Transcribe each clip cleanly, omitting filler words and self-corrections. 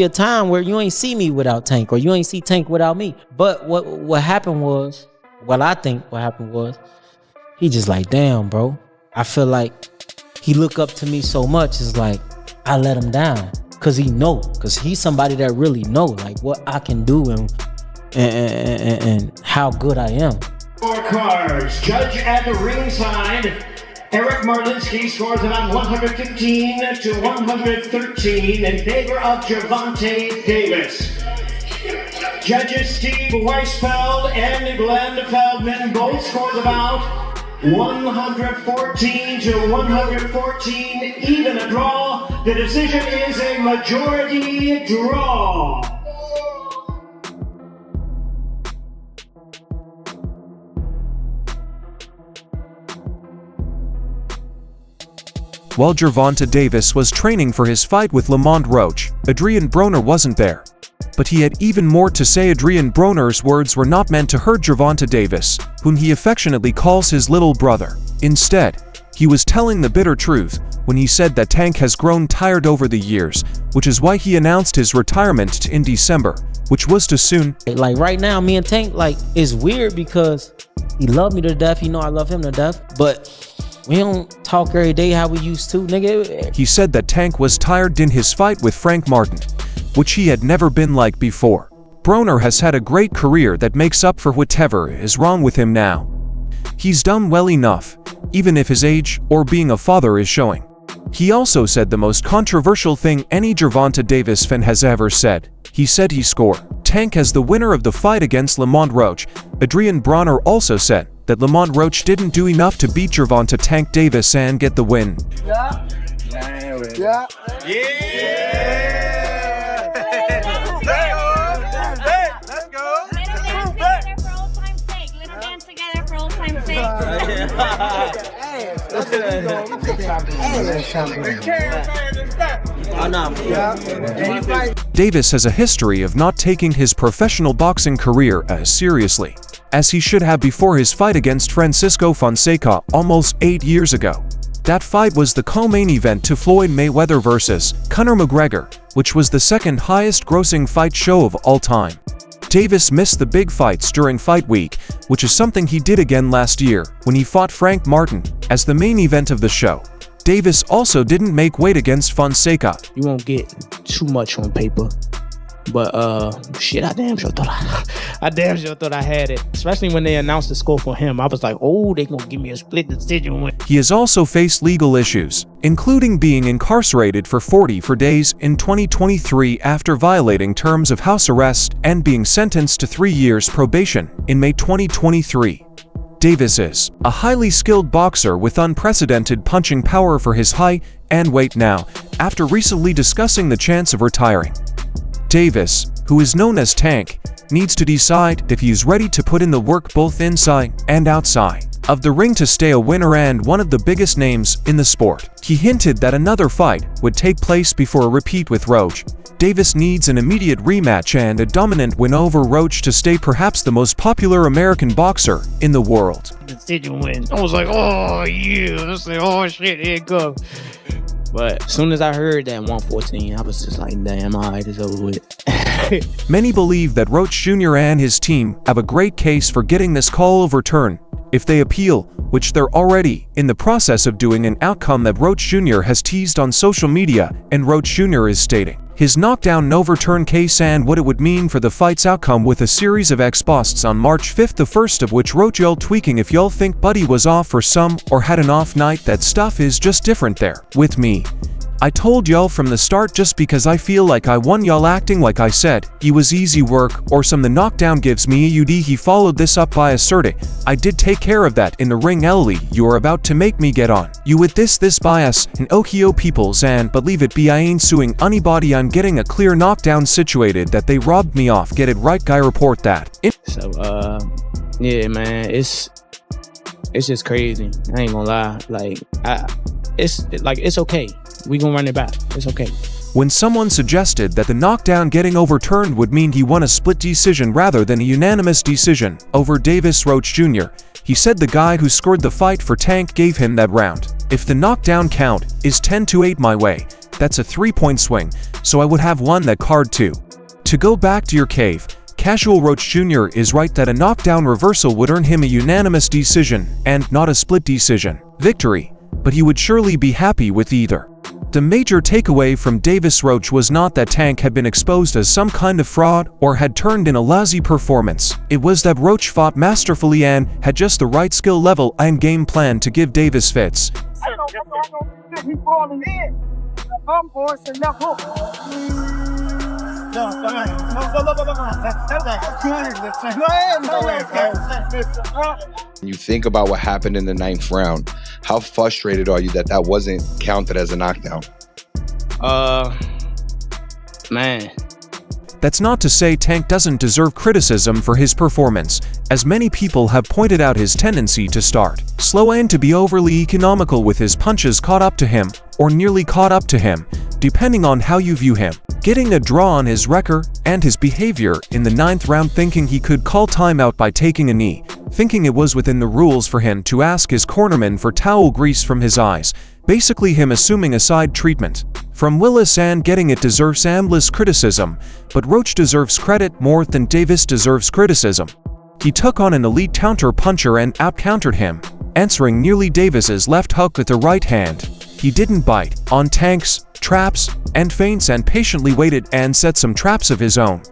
A time where you ain't see me without Tank, or you ain't see Tank without me. But what happened was, well, I think what happened was, he just like, damn, bro. I feel like he look up to me so much. It's like I let him down, cause he know, cause he's somebody that really know like what I can do and how good I am. Scorecards. Judge at the ringside. Eric Marlinski scores it on 115 to 113 in favor of Gervonta Davis. Judges Steve Weisfeld and Glenn Feldman both scores about 114 to 114, even a draw. The decision is a majority draw. While Gervonta Davis was training for his fight with Lamont Roach, Adrien Broner wasn't there. But he had even more to say. Adrien Broner's words were not meant to hurt Gervonta Davis, whom he affectionately calls his little brother. Instead, he was telling the bitter truth when he said that Tank has grown tired over the years, which is why he announced his retirement in December, which was too soon. Like right now, me and Tank, like, it's weird because he loved me to death. He know I love him to death, but we don't talk every day how we used to, nigga. He said that Tank was tired in his fight with Frank Martin, which he had never been like before. Broner has had a great career that makes up for whatever is wrong with him now. He's done well enough, even if his age or being a father is showing. He also said the most controversial thing any Gervonta Davis fan has ever said. He said he scored Tank as the winner of the fight against Lamont Roach. Adrien Broner also said that Lamont Roach didn't do enough to beat Gervonta Tank Davis and get the win. Yeah. Yeah. Let's go. Little dance together for old time's sake. Davis has a history of not taking his professional boxing career as seriously as he should have before his fight against Francisco Fonseca almost 8 years ago. That fight was the co-main event to Floyd Mayweather vs. Conor McGregor, which was the second highest grossing fight show of all time. Davis missed the big fights during fight week, which is something he did again last year when he fought Frank Martin as the main event of the show. Davis also didn't make weight against Fonseca. You won't get too much on paper, but shit, I damn sure thought I had it. Especially when they announced the score for him, I was like, oh, they gonna give me a split decision win. He has also faced legal issues, including being incarcerated for 44 days in 2023 after violating terms of house arrest and being sentenced to 3 years probation in May 2023. Davis is a highly skilled boxer with unprecedented punching power for his height and weight now, after recently discussing the chance of retiring. Davis, who is known as Tank, needs to decide if he is ready to put in the work both inside and outside of the ring to stay a winner and one of the biggest names in the sport. He hinted that another fight would take place before a repeat with Roach. Davis needs an immediate rematch and a dominant win over Roach to stay perhaps the most popular American boxer in the world. Decision win. I was like, oh yeah. I was like, oh shit, here it goes. But as soon as I heard that 114, I was just like, damn, all right, it's over with. Many believe that Roach Jr. and his team have a great case for getting this call overturned if they appeal, which they're already in the process of doing, an outcome that Roach Jr. has teased on social media, and Roach Jr. is stating his knockdown overturn case and what it would mean for the fight's outcome with a series of ex-posts on March 5th, the first of which wrote, y'all tweaking if y'all think Buddy was off for some or had an off night, that stuff is just different there with me. I told y'all from the start, just because I feel like I won, y'all acting like I said he was easy work or some. The knockdown gives me a UD. He followed this up by asserting, I did take care of that in the ring. Ellie, you're about to make me get on you with this bias and Ohio peoples, and believe it be, I ain't suing anybody. I'm getting a clear knockdown situated that they robbed me off. Get it right, guy. Report that. So yeah, man, it's just crazy. I ain't gonna lie. Like it's okay. We gonna run it back. It's okay. When someone suggested that the knockdown getting overturned would mean he won a split decision rather than a unanimous decision over Davis Roach Jr., he said the guy who scored the fight for Tank gave him that round. If the knockdown count is 10-8 my way, that's a 3-point swing, so I would have won that card too. To go back to your cave, Casual Roach Jr. is right that a knockdown reversal would earn him a unanimous decision, and not a split decision, victory, but he would surely be happy with either. The major takeaway from Davis Roach was not that Tank had been exposed as some kind of fraud or had turned in a lousy performance. It was that Roach fought masterfully and had just the right skill level and game plan to give Davis fits. You think about what happened in the 9th round. How frustrated are you that that wasn't counted as a knockdown? Man. That's not to say Tank doesn't deserve criticism for his performance, as many people have pointed out his tendency to start slow and to be overly economical with his punches caught up to him, or nearly caught up to him, depending on how you view him. Getting a draw on his record and his behavior in the 9th round, thinking he could call timeout by taking a knee, thinking it was within the rules for him to ask his cornerman for towel grease from his eyes, basically him assuming a side treatment from Willis, and getting it deserves endless criticism, but Roach deserves credit more than Davis deserves criticism. He took on an elite counter-puncher and out-countered him, answering nearly Davis's left hook with the right hand. He didn't bite on Tank's traps and feints and patiently waited and set some traps of his own.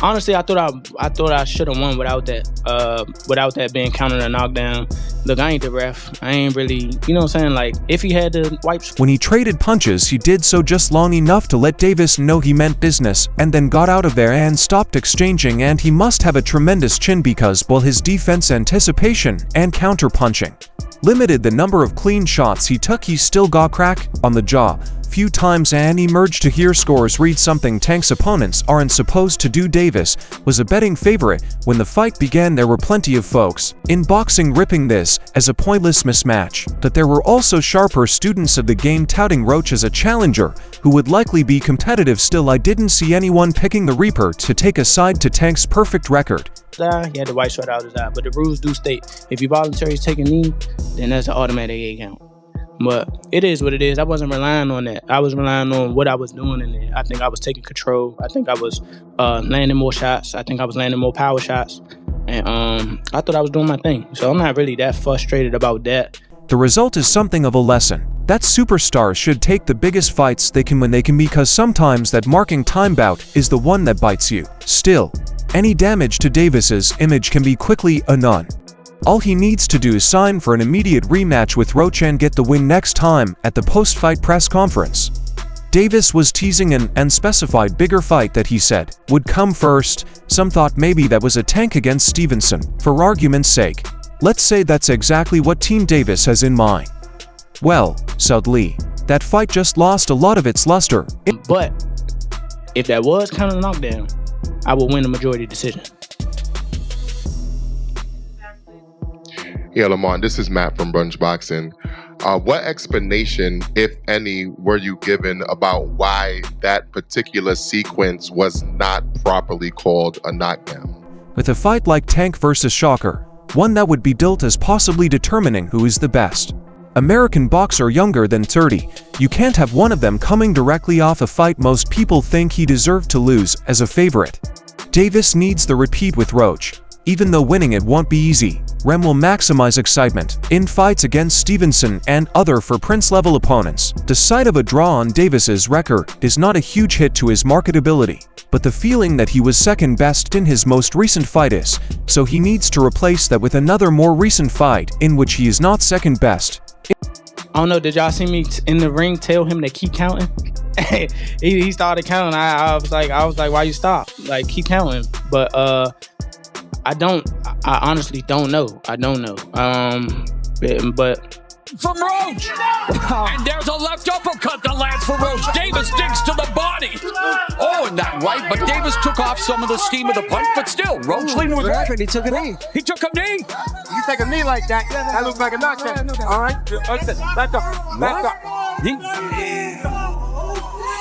Honestly, I thought I should have won without that being counted a knockdown. Look, I ain't the ref. I ain't really, you know what I'm saying? Like, if he had the wipes. When he traded punches, he did so just long enough to let Davis know he meant business, and then got out of there and stopped exchanging, and he must have a tremendous chin because while his defense, anticipation, and counter-punching limited the number of clean shots he took, he still got crack on the jaw few times and emerged to hear scores read, something Tank's opponents aren't supposed to do. Davis was a betting favorite when the fight began. There were plenty of folks in boxing ripping this as a pointless mismatch, but there were also sharper students of the game touting Roach as a challenger who would likely be competitive. Still, I didn't see anyone picking the Reaper to take a side to Tank's perfect record. He had the white shirt out his eye, but the rules do state if you voluntarily take a knee, then that's an automatic 8 count. But it is what it is. I wasn't relying on that. I was relying on what I was doing in there. I think I was taking control. I think I was landing more shots. I think I was landing more power shots. And I thought I was doing my thing. So I'm not really that frustrated about that. The result is something of a lesson that superstars should take the biggest fights they can when they can, because sometimes that marking time bout is the one that bites you. Still, any damage to Davis's image can be quickly undone. All he needs to do is sign for an immediate rematch with Roach and get the win next time at the post-fight press conference. Davis was teasing an unspecified bigger fight that he said would come first. Some thought maybe that was a Tank against Stevenson. For argument's sake, let's say that's exactly what Team Davis has in mind. Well, sadly, that fight just lost a lot of its luster. But if that was kind of a knockdown, I would win a majority decision. Yeah, Lamont, this is Matt from Brunch Boxing. What explanation, if any, were you given about why that particular sequence was not properly called a knockdown? With a fight like Tank versus Shocker, one that would be built as possibly determining who is the best American boxer younger than 30, you can't have one of them coming directly off a fight most people think he deserved to lose as a favorite. Davis needs the repeat with Roach. Even though winning it won't be easy, Rem will maximize excitement in fights against Stevenson and other for Prince-level opponents. The sight of a draw on Davis's record is not a huge hit to his marketability, but the feeling that he was second best in his most recent fight is, so he needs to replace that with another more recent fight in which he is not second best. I don't know, did y'all see me in the ring tell him to keep counting? he started counting. I was like, why you stop? Like, keep counting. But I honestly don't know. I don't know. But from Roach, and there's a left uppercut that lands for Roach. Davis digs to the body. Oh, and that right, but Davis took off some of the steam of the punch, but still, Roach leaned with right. He took a knee. He took a knee. You take a knee like that, that looks like a knockdown. All right, back up.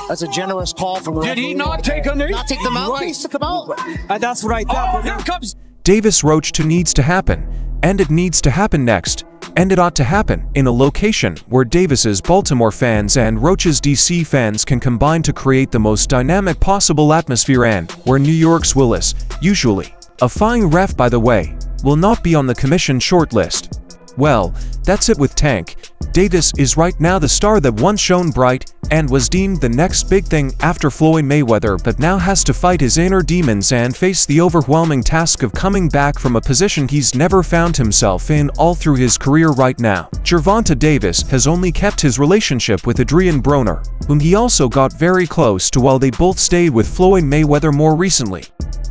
That's a generous call from. Did he not take a knee? Not take the mouthpiece to come out. That's what I thought. Oh, here comes Davis Roach 2 needs to happen, and it needs to happen next. and it ought to happen in a location where Davis's Baltimore fans and Roach's DC fans can combine to create the most dynamic possible atmosphere, and where New York's Willis, usually a fine ref by the way, will not be on the commission shortlist. Well, that's it with Tank. Davis is right now the star that once shone bright and was deemed the next big thing after Floyd Mayweather, but now has to fight his inner demons and face the overwhelming task of coming back from a position he's never found himself in all through his career right now. Gervonta Davis has only kept his relationship with Adrien Broner, whom he also got very close to while they both stayed with Floyd Mayweather more recently.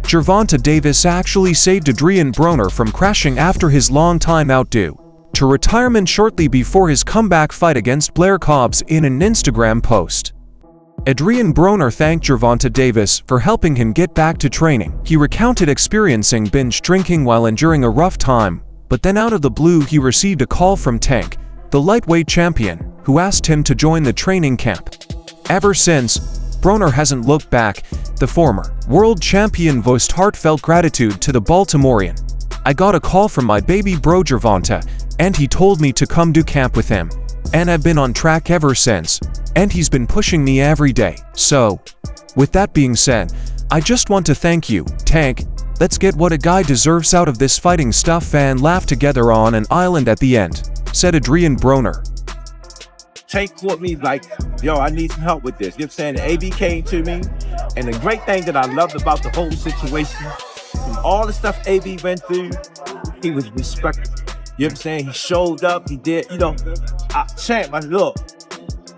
Gervonta Davis actually saved Adrien Broner from crashing after his long time out due to retirement shortly before his comeback fight against Blair Cobbs in an Instagram post. Adrien Broner thanked Gervonta Davis for helping him get back to training. He recounted experiencing binge drinking while enduring a rough time, but then out of the blue he received a call from Tank, the lightweight champion, who asked him to join the training camp. Ever since, Broner hasn't looked back. The former world champion voiced heartfelt gratitude to the Baltimorean. "I got a call from my baby bro Gervonta, and he told me to come do camp with him, and I've been on track ever since, and he's been pushing me every day. So, with that being said, I just want to thank you, Tank. Let's get what a guy deserves out of this fighting stuff and laugh together on an island at the end," said Adrien Broner. Tank caught me like, yo, I need some help with this. You know what I'm saying? The AB came to me, and the great thing that I loved about the whole situation, from all the stuff AB went through, he was respectful. You know what I'm saying? He showed up, he did, Champ, I look,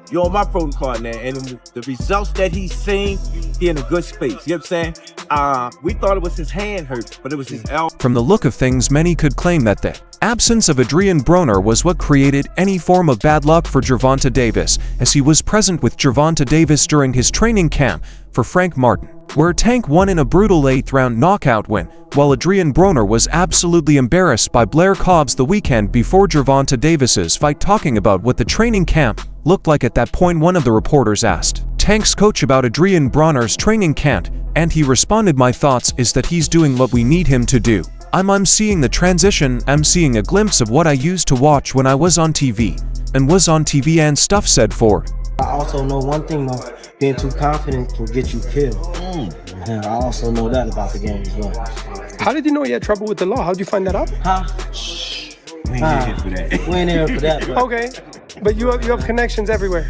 you're on my protocol now, and the results that he's seen, he in a good space. You know what I'm saying? We thought it was his hand hurt, but it was his elbow. From the look of things, many could claim that the absence of Adrien Broner was what created any form of bad luck for Gervonta Davis, as he was present with Gervonta Davis during his training camp for Frank Martin, where Tank won in a brutal 8th-round knockout win, while Adrien Broner was absolutely embarrassed by Blair Cobbs the weekend before Gervonta Davis's fight. Talking about what the training camp looked like at that point, one of the reporters asked Tank's coach about Adrien Broner's training camp, and he responded, "My thoughts is that he's doing what we need him to do. I'm seeing the transition, I'm seeing a glimpse of what I used to watch when I was on TV, and stuff," said Ford. I also know one thing though, being too confident can get you killed. I also know that about the game as well. How did you know you had trouble with the law? How did you find that out? We ain't here for that. We ain't here for that. But Okay, but you have connections everywhere.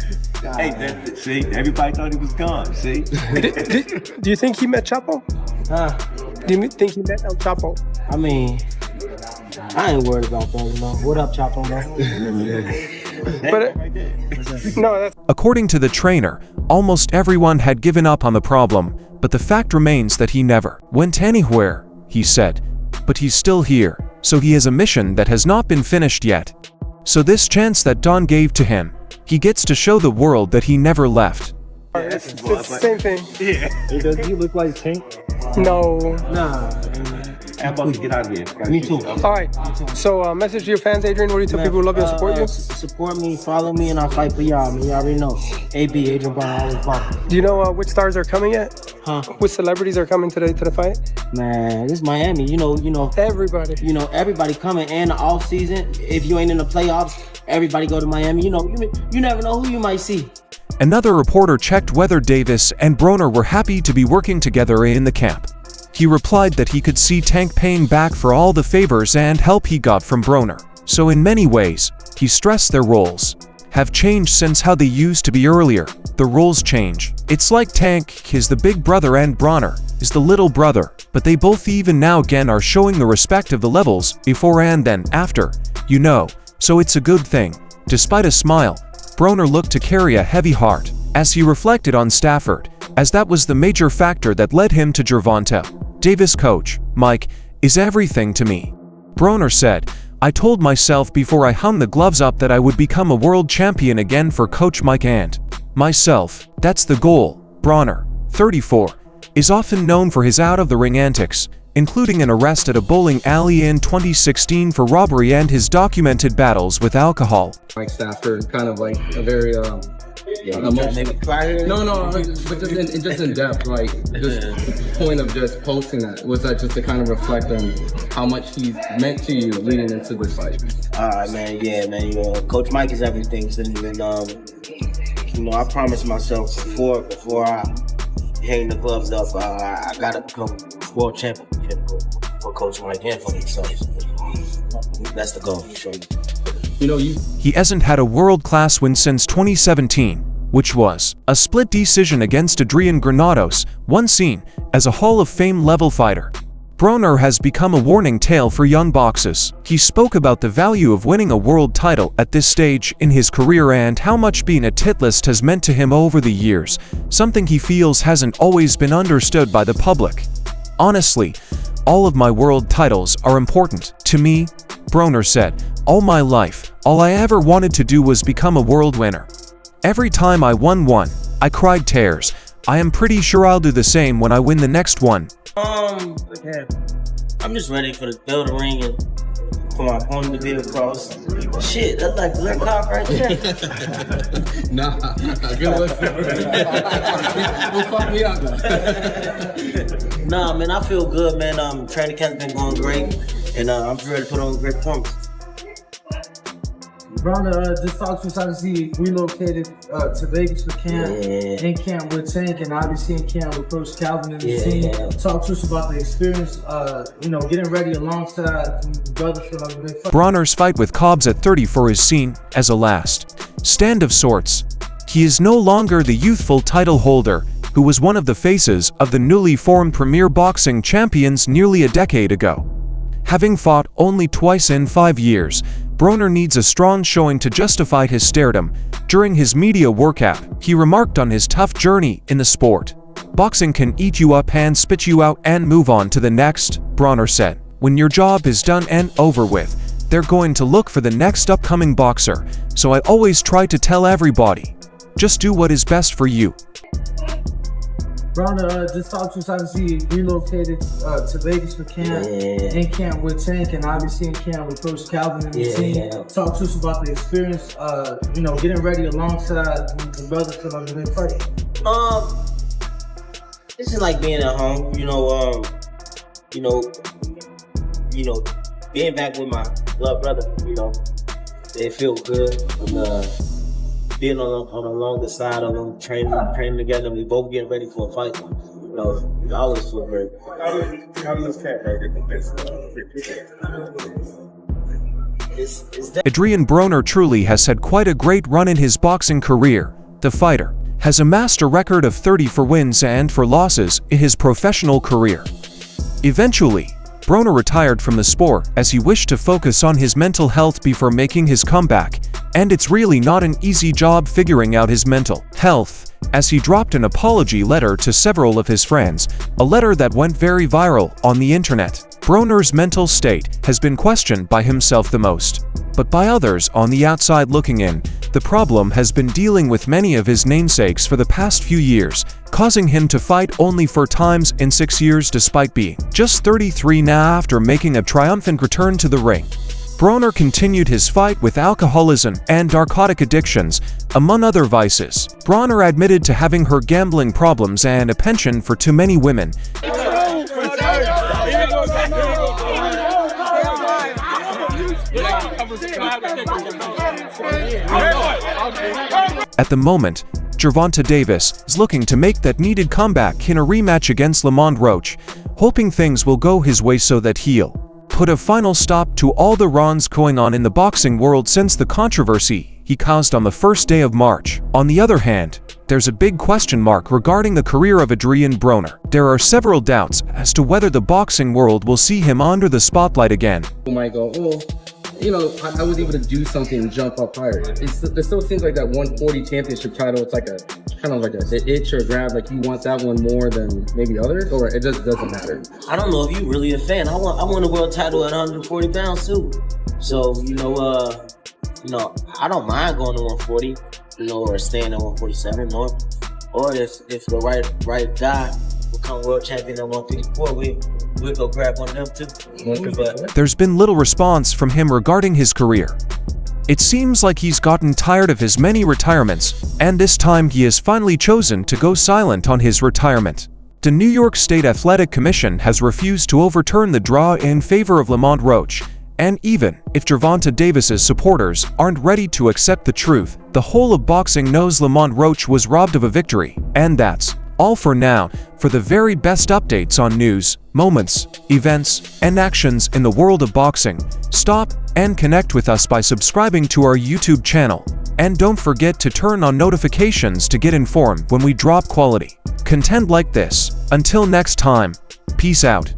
Hey, see, everybody thought he was gone, see? Do you think he met Chapo? Do you think he met El Chapo? I mean, I ain't worried about that, you know. What up, Chapo, But According to the trainer, almost everyone had given up on the problem, but the fact remains that he never went anywhere, he said. But he's still here, so he has a mission that has not been finished yet. So this chance that Don gave to him, he gets to show the world that he never left. It's the same thing. Yeah. Does he look like Tank? No. Nah. I'm about to get out of here. Me too. All right. So message to your fans, Adrien. What do you tell people who love you and support you? Support me, follow me, and I'll fight for y'all. I mean, you already know. AB, Adrien Broner, always bomb. Do you know which stars are coming yet? Which celebrities are coming today to the fight? Man, this is Miami. You know. Everybody. You know, everybody coming in the off season. If you ain't in the playoffs, everybody go to Miami. You know, you never know who you might see. Another reporter checked whether Davis and Broner were happy to be working together in the camp. He replied that he could see Tank paying back for all the favors and help he got from Broner. So in many ways, he stressed their roles have changed since how they used to be earlier. The roles change. It's like Tank is the big brother and Broner is the little brother, but they both even now again are showing the respect of the levels before and then after, you know, so it's a good thing. Despite a smile, Broner looked to carry a heavy heart as he reflected on Stafford, as that was the major factor that led him to Gervonta. Davis coach, Mike, is everything to me. Broner said, "I told myself before I hung the gloves up that I would become a world champion again for Coach Mike and myself. That's the goal." Broner, 34, is often known for his out-of-the-ring antics, including an arrest at a bowling alley in 2016 for robbery and his documented battles with alcohol. Mike Stafford, kind of like a very Maybe cry here? No, but just in depth, like just the point of just posting that, was that just to kind of reflect on how much he's meant to you leading into this fight? Alright, man, man. Coach Mike is everything. I promised myself before I hang the gloves up, I gotta become world champion for Coach Mike and for myself. That's the goal. He hasn't had a world-class win since 2017, which was a split decision against Adrien Broner, once seen as a Hall of Fame level fighter. Broner has become a warning tale for young boxers. He spoke about the value of winning a world title at this stage in his career and how much being a titleist has meant to him over the years, something he feels hasn't always been understood by the public. Honestly, all of my world titles are important to me, Broner said. All my life, all I ever wanted to do was become a world winner. Every time I won one, I cried tears. I am pretty sure I'll do the same when I win the next one. I'm just ready for the bell to ring and for my opponent to be across. Shit, that's like the red card right there. Nah, good one. Fuck me up. Nah, man, I feel good, man. Training camp's been going great, and I'm just ready to put on a great performance. Broner just talked to us. Obviously, relocated to Vegas for camp, in camp with Tank, and obviously in camp with Coach Calvin and the team. Talk to us about the experience, getting ready alongside brothers for another big fight. Broner's fight with Cobbs at 34 is seen as a last stand of sorts. He is no longer the youthful title holder who was one of the faces of the newly formed Premier Boxing Champions nearly a decade ago. Having fought only twice in 5 years, Broner needs a strong showing to justify his stardom. During his media workup, he remarked on his tough journey in the sport. Boxing can eat you up and spit you out and move on to the next, Broner said. When your job is done and over with, they're going to look for the next upcoming boxer, so I always try to tell everybody, just do what is best for you. Broner just talked to us. Obviously, relocated to Vegas for camp, in camp with Tank, and obviously in camp with Coach Calvin and the team. Talk to us about the experience, getting ready alongside the brothers for another big fight. This is like being at home, being back with my blood brother, it feels good. And, being on the longer side of them, training together, and we both getting ready for a fight. I always feel great. Adrien Broner truly has had quite a great run in his boxing career. The fighter has amassed a record of 34 wins and 4 losses in his professional career. Eventually, Broner retired from the sport as he wished to focus on his mental health before making his comeback, and it's really not an easy job figuring out his mental health, as he dropped an apology letter to several of his friends, a letter that went very viral on the internet. Broner's mental state has been questioned by himself the most, but by others on the outside looking in. The problem has been dealing with many of his namesakes for the past few years, causing him to fight only 4 times in 6 years despite being just 33 now. After making a triumphant return to the ring, Broner continued his fight with alcoholism and narcotic addictions, among other vices. Broner admitted to having her gambling problems and a penchant for too many women. At the moment, Gervonta Davis is looking to make that needed comeback in a rematch against Lamont Roach, hoping things will go his way so that he'll put a final stop to all the runs going on in the boxing world since the controversy he caused on the first day of March. On the other hand, there's a big question mark regarding the career of Adrien Broner. There are several doubts as to whether the boxing world will see him under the spotlight again. People might go, I was able to do something and jump up higher. It still seems like that 140 championship title, it's like a kind of like an itch or grab, like you want that one more than maybe others, or it just doesn't matter? I don't know if you really a fan. I won the world title at 140 pounds too. So, I don't mind going to 140, or staying at 147, or if the right guy become world champion at 154, we'll go grab one of them too. There's been little response from him regarding his career. It seems like he's gotten tired of his many retirements, and this time he has finally chosen to go silent on his retirement. The New York State Athletic Commission has refused to overturn the draw in favor of Lamont Roach, and even if Gervonta Davis's supporters aren't ready to accept the truth, the whole of boxing knows Lamont Roach was robbed of a victory. And that's all for now. For the very best updates on news, moments, events, and actions in the world of boxing, stop and connect with us by subscribing to our YouTube channel. And don't forget to turn on notifications to get informed when we drop quality content like this. Until next time, peace out.